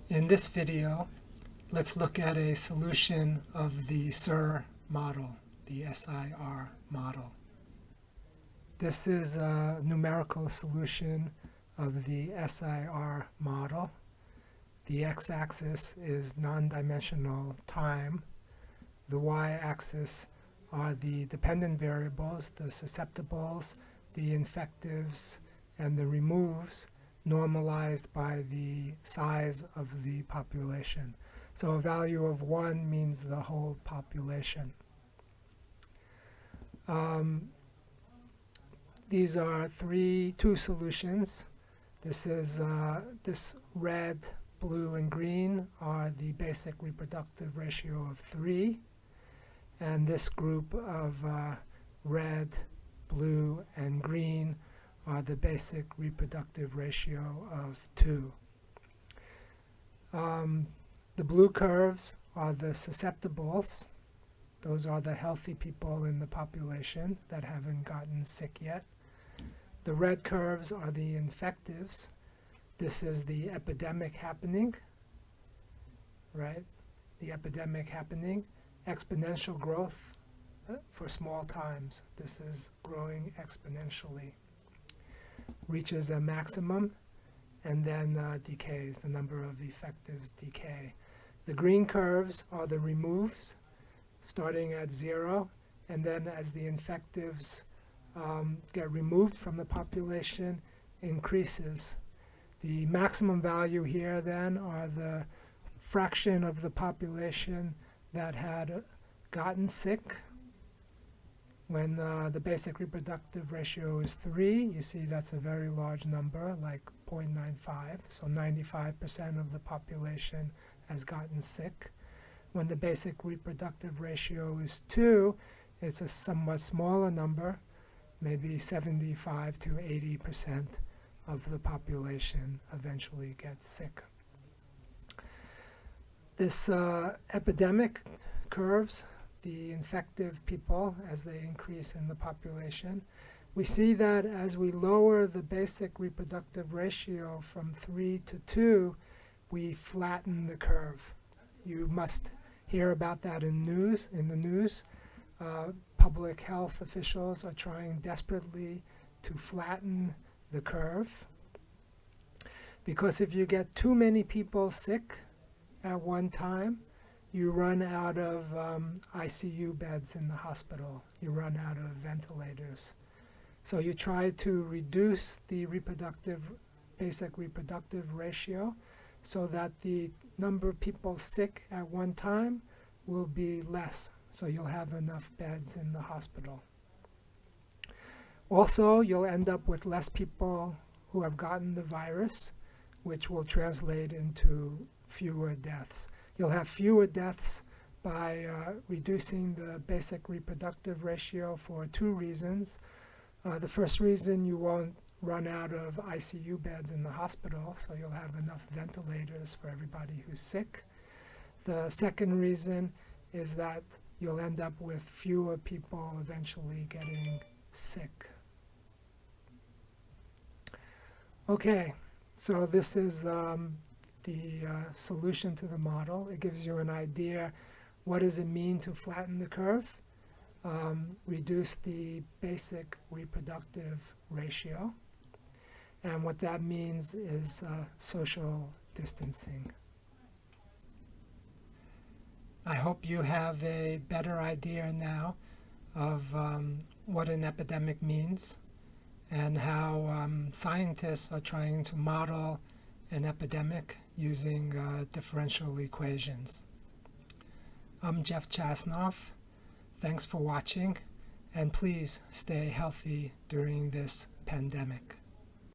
In this video, let's look at a solution of the SIR model, the SIR model. This is a numerical solution of the SIR model. The x-axis is non-dimensional time. The y-axis are the dependent variables, the susceptibles, the infectives, and the removes, normalized by the size of the population. So a value of 1 means the whole population. These are two solutions. This is this red, blue, and green are the basic reproductive ratio of 3. And this group of red, blue, and green are the basic reproductive ratio of 2. The blue curves are the susceptibles. Those are the healthy people in the population that haven't gotten sick yet. The red curves are the infectives. This is the epidemic happening, right? The epidemic happening. Exponential growth for small times. This is growing exponentially. Reaches a maximum and then decays. The number of effectives decay. The green curves are the removes, starting at 0, and then as the infectives get removed from the population, increases. The maximum value here then are the fraction of the population that had gotten sick. When the basic reproductive ratio is 3, you see that's a very large number, like 0.95. So 95% of the population has gotten sick. When the basic reproductive ratio is 2, it's a somewhat smaller number, maybe 75 to 80% of the population eventually gets sick. This epidemic curves the infective people as they increase in the population. We see that as we lower the basic reproductive ratio from 3 to 2, we flatten the curve. You must hear about that in the news. Public health officials are trying desperately to flatten the curve. Because if you get too many people sick at one time, you run out of ICU beds in the hospital. You run out of ventilators. So you try to reduce the basic reproductive ratio so that the number of people sick at one time will be less. So you'll have enough beds in the hospital. Also, you'll end up with less people who have gotten the virus, which will translate into fewer deaths. You'll have fewer deaths by reducing the basic reproductive ratio for 2 reasons. The first reason, you won't run out of ICU beds in the hospital, so you'll have enough ventilators for everybody who's sick. The second reason is that you'll end up with fewer people eventually getting sick. Okay, so this is the solution to the model. It gives you an idea, what does it mean to flatten the curve? Reduce the basic reproductive ratio. And what that means is social distancing. I hope you have a better idea now of what an epidemic means and how scientists are trying to model an epidemic using differential equations. I'm Jeff Chasnoff. Thanks for watching, and please stay healthy during this pandemic.